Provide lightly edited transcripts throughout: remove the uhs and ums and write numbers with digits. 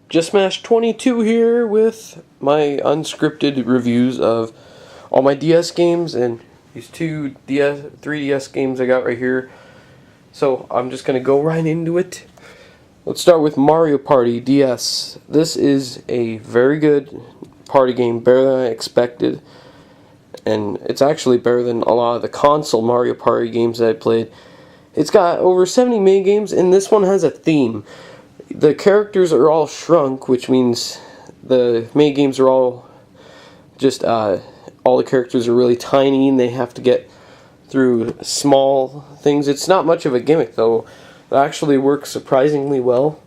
Just Smash 22 here with my unscripted reviews of all my DS games and these two 3DS games I got right here. So I'm just going to go right into it. Let's start with Mario Party DS. This is a very good party game, better than I expected. And it's actually better than a lot of the console Mario Party games that I played. It's got over 70 minigames, and this one has a theme. The characters are all shrunk, which means the minigames are all just, all the characters are really tiny and they have to get through small things. It's not much of a gimmick though. It actually works surprisingly well.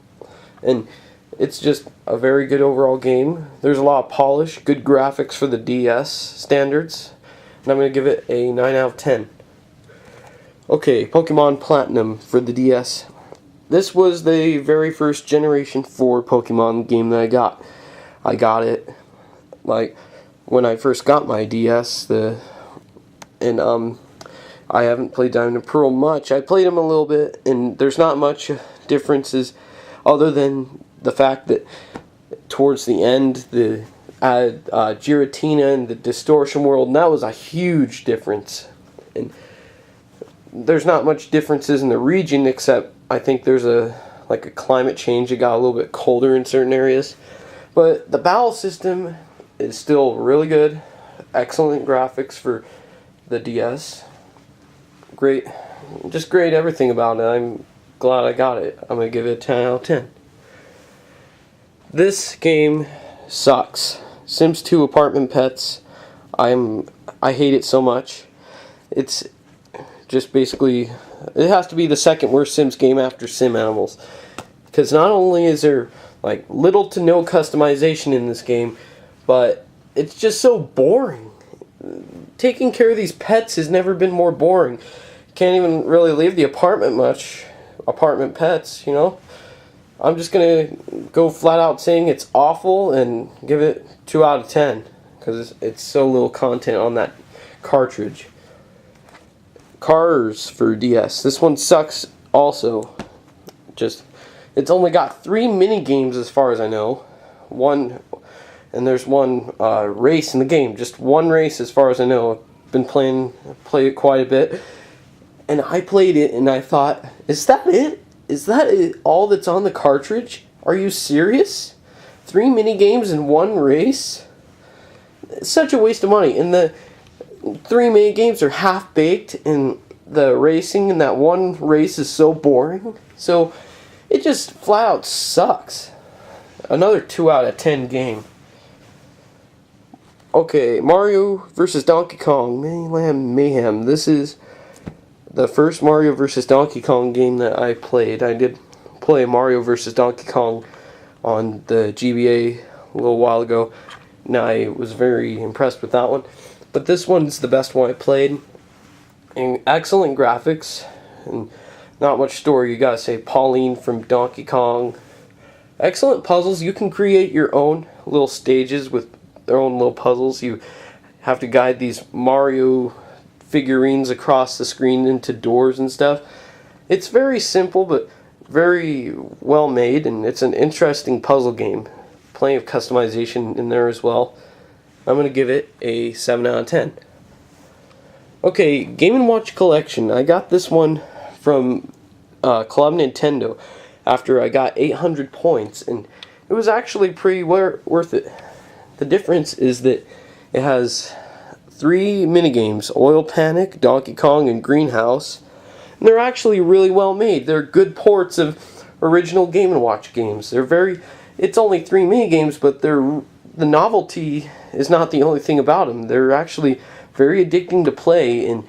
And it's just a very good overall game. There's a lot of polish, good graphics for the DS standards. And I'm going to give it a 9 out of 10. Okay, Pokemon Platinum for the DS. This was the very first Generation 4 Pokemon game that I got. I got it like when I first got my DS. I haven't played Diamond and Pearl much. I played them a little bit, and there's not much differences other than the fact that towards the end, the Giratina and the Distortion World, and that was a huge difference. And there's not much differences in the region, except I think there's a climate change. It got a little bit colder in certain areas. But the battle system is still really good. Excellent graphics for the DS. Great. Just great everything about it. I'm glad I got it. I'm going to give it a 10 out of 10. This game sucks. Sims 2 Apartment Pets. I hate it so much. It's just basically, it has to be the second worst Sims game after Sim Animals, because not only is there like little to no customization in this game, but it's just so boring. Taking care of these pets has never been more boring. Can't even really leave the apartment much. Apartment Pets, you know. I'm just gonna go flat out saying it's awful and give it 2 out of 10 because it's so little content on that cartridge. Cars for DS. This one sucks also. It's only got 3 mini games as far as I know. And there's one race in the game. Just one race as far as I know. I've played it quite a bit. And I played it and I thought, is that it? Is that it, all that's on the cartridge? Are you serious? 3 mini games in one race? It's such a waste of money. And the 3 mini games are half-baked, and the racing in that one race is so boring. So it just flat out sucks. Another 2 out of 10 game. Okay, Mario vs. Donkey Kong, Mayhem. This is the first Mario vs. Donkey Kong game that I played. I did play Mario vs. Donkey Kong on the GBA a little while ago, and I was very impressed with that one. But this one's the best one I played. And excellent graphics, and not much story. You gotta say, Pauline from Donkey Kong. Excellent puzzles. You can create your own little stages with their own little puzzles. You have to guide these Mario figurines across the screen into doors and stuff. It's very simple, but very well made, and it's an interesting puzzle game. Plenty of customization in there as well. I'm going to give it a 7 out of 10. Okay, Game & Watch Collection. I got this one from Club Nintendo after I got 800 points, and it was actually pretty worth it. The difference is that it has 3 minigames, Oil Panic, Donkey Kong, and Greenhouse. And they're actually really well made. They're good ports of original Game & Watch games. It's only 3 minigames, but the novelty is not the only thing about them. They're actually very addicting to play, and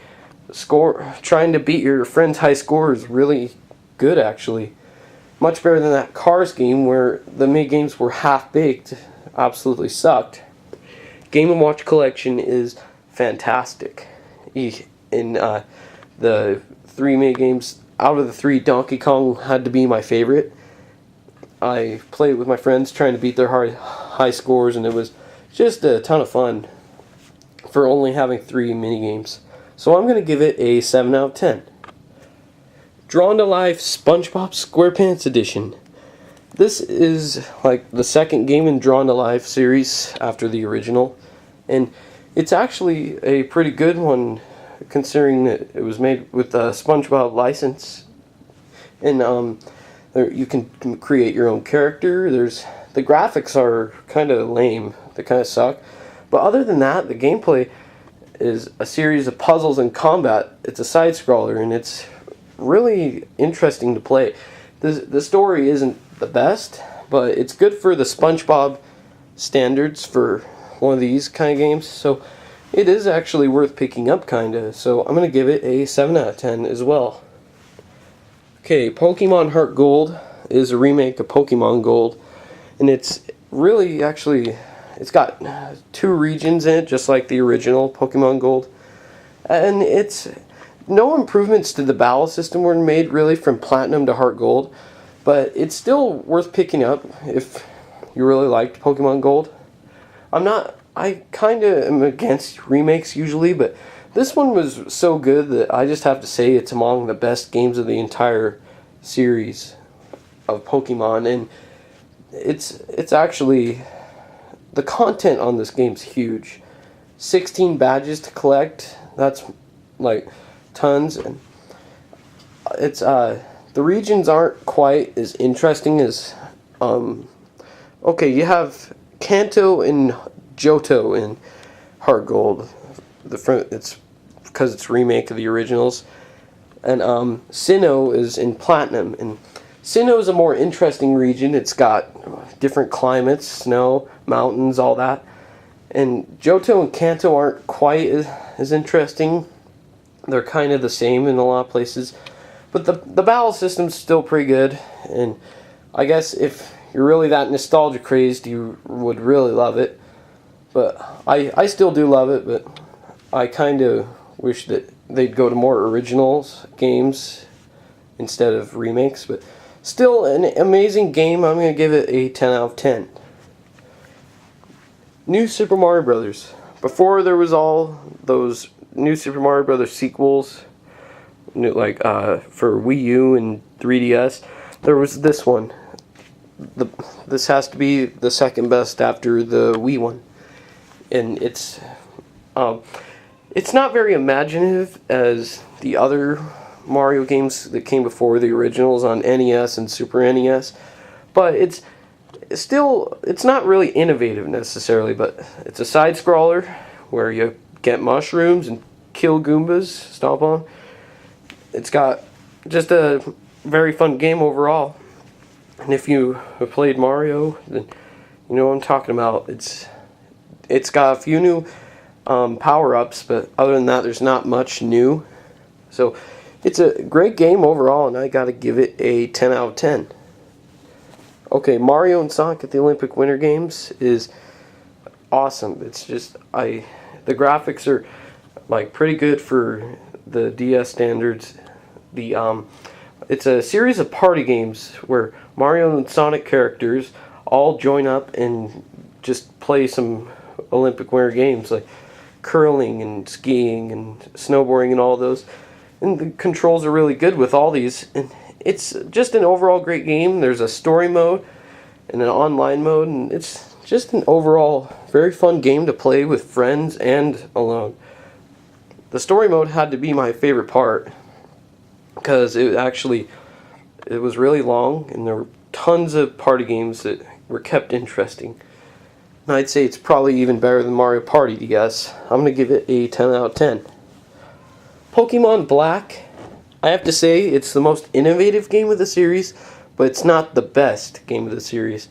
trying to beat your friend's high score is really good, actually. Much better than that Cars game where the minigames were half-baked. Absolutely sucked. Game & Watch Collection is fantastic. In the 3 minigames, out of the 3, Donkey Kong had to be my favorite. I played with my friends trying to beat their high scores, and it was just a ton of fun for only having 3 minigames. So I'm going to give it a 7 out of 10. Drawn to Life Spongebob Squarepants Edition. This is like the second game in Drawn to Life series after the original, and it's actually a pretty good one considering that it was made with a Spongebob license. And you can create your own character. The graphics are kind of lame. They kind of suck. But other than that, the gameplay is a series of puzzles and combat. It's a side scroller, and it's really interesting to play. The story isn't the best, but it's good for the SpongeBob standards for one of these kind of games. So it is actually worth picking up, kinda. So I'm gonna give it a 7 out of 10 as well. Okay, Pokemon Heartgold is a remake of Pokemon Gold, and it's really actually, it's got 2 regions in it, just like the original Pokemon Gold. And it's, no improvements to the battle system were made really from Platinum to Heartgold, but it's still worth picking up if you really liked Pokemon Gold. I kinda am against remakes usually, but this one was so good that I just have to say it's among the best games of the entire series of Pokemon, and it's actually, the content on this game's huge. 16 badges to collect, that's like tons, and it's the regions aren't quite as interesting as okay, you have Kanto and Johto in Heartgold. It's because it's a remake of the originals, and Sinnoh is in Platinum, and Sinnoh is a more interesting region. It's got different climates, snow, mountains, all that, and Johto and Kanto aren't quite as interesting. They're kind of the same in a lot of places, but the battle system's still pretty good, and I guess if you're really that nostalgia crazed, you would really love it. But I still do love it, but I kind of wish that they'd go to more originals games instead of remakes. But still an amazing game. I'm going to give it a 10 out of 10. New Super Mario Brothers. Before there was all those New Super Mario Brothers sequels, like for Wii U and 3DS, there was this one. This has to be the second best after the Wii one. And it's not very imaginative as the other Mario games that came before the originals on NES and Super NES, but it's not really innovative necessarily, but it's a side scroller where you get mushrooms and kill Goombas, stomp on. It's got just a very fun game overall, and if you have played Mario, then you know what I'm talking about. It's got a few new power-ups, but other than that, there's not much new. So it's a great game overall, and I gotta give it a 10 out of 10. Okay, Mario and Sonic at the Olympic Winter Games is awesome. It's just, the graphics are like pretty good for the DS standards. It's a series of party games where Mario and Sonic characters all join up and just play some Olympic Winter Games like curling and skiing and snowboarding and all those. And the controls are really good with all these. And it's just an overall great game. There's a story mode and an online mode, and it's just an overall very fun game to play with friends and alone. The story mode had to be my favorite part because it was really long, and there were tons of party games that were kept interesting. And I'd say it's probably even better than Mario Party, to guess. I'm going to give it a 10 out of 10. Pokemon Black, I have to say it's the most innovative game of the series, but it's not the best game of the series.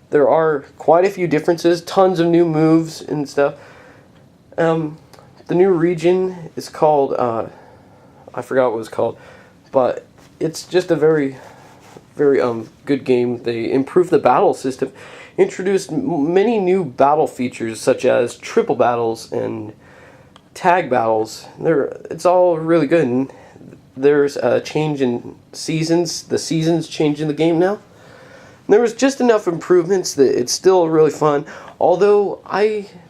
There are quite a few differences, tons of new moves and stuff. The new region is called, I forgot what it was called, but it's just a very, very good game. They improved the battle system, introduced many new battle features such as triple battles and tag battles. It's all really good, and there's a change in seasons. The seasons change in the game now. And there was just enough improvements that it's still really fun, although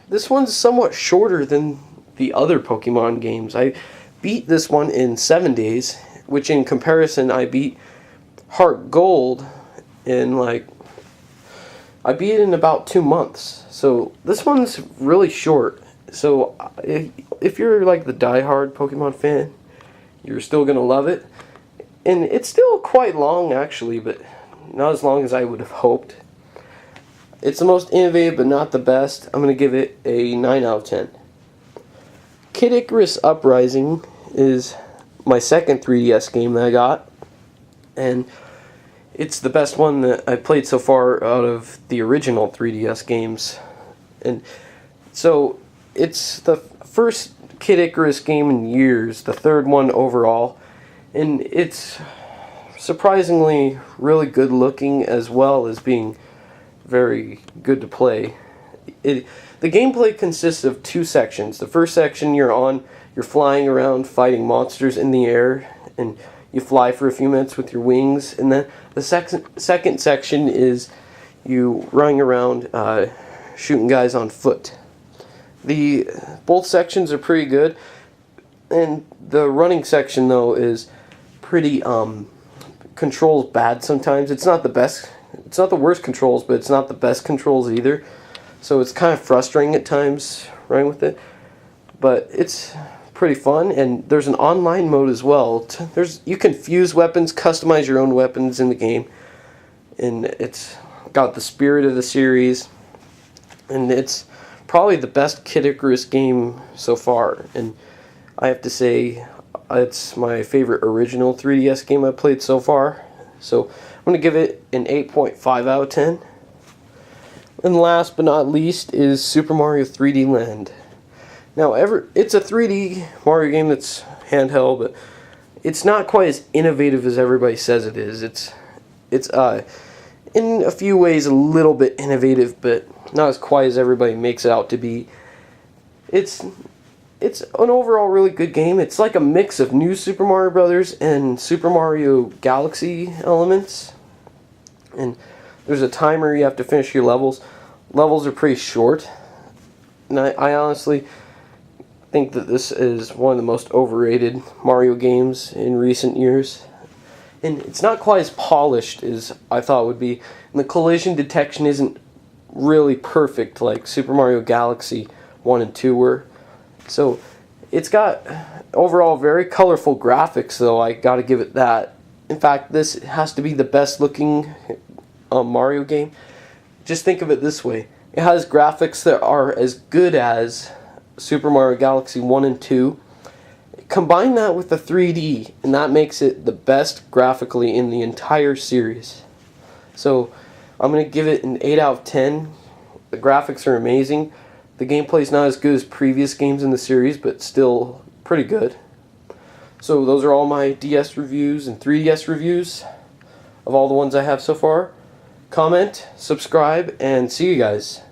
this one's somewhat shorter than the other Pokemon games. I beat this one in 7 days, which in comparison I beat Heartgold in I beat it in about 2 months. So this one's really short. So if you're like the diehard Pokemon fan, you're still gonna love it. And it's still quite long actually, but not as long as I would have hoped. It's the most innovative, but not the best. I'm gonna give it a 9 out of 10. Kid Icarus Uprising is my second 3DS game that I got, and it's the best one that I played so far out of the original 3DS games. And so it's the first Kid Icarus game in years, the third one overall, and it's surprisingly really good looking as well as being very good to play. The gameplay consists of 2 sections. The first section you're flying around fighting monsters in the air, and you fly for a few minutes with your wings, and then the second section is you running around shooting guys on foot. Both sections are pretty good, and the running section though is pretty controls bad sometimes. It's not the best, it's not the worst controls, but it's not the best controls either. So it's kind of frustrating at times running with it, but it's pretty fun. And there's an online mode as well. You can fuse weapons, customize your own weapons in the game, and it's got the spirit of the series, and it's probably the best Kid Icarus game so far. And I have to say, it's my favorite original 3DS game I've played so far. So I'm going to give it an 8.5 out of 10. And last but not least is Super Mario 3D Land. Now, it's a 3D Mario game that's handheld, but it's not quite as innovative as everybody says it is. It's in a few ways a little bit innovative, but not as quite as everybody makes it out to be. It's an overall really good game. It's like a mix of New Super Mario Brothers and Super Mario Galaxy elements. And there's a timer, you have to finish your levels. Levels are pretty short. And I honestly think that this is one of the most overrated Mario games in recent years. And it's not quite as polished as I thought it would be. And the collision detection isn't really perfect like Super Mario Galaxy 1 and 2 were. So it's got overall very colorful graphics, though. I gotta give it that. In fact, this has to be the best looking Mario game. Just think of it this way. It has graphics that are as good as Super Mario Galaxy 1 and 2. Combine that with the 3D, and that makes it the best graphically in the entire series. So I'm going to give it an 8 out of 10. The graphics are amazing. The gameplay is not as good as previous games in the series, but still pretty good. So those are all my DS reviews and 3DS reviews of all the ones I have so far. Comment, subscribe, and see you guys.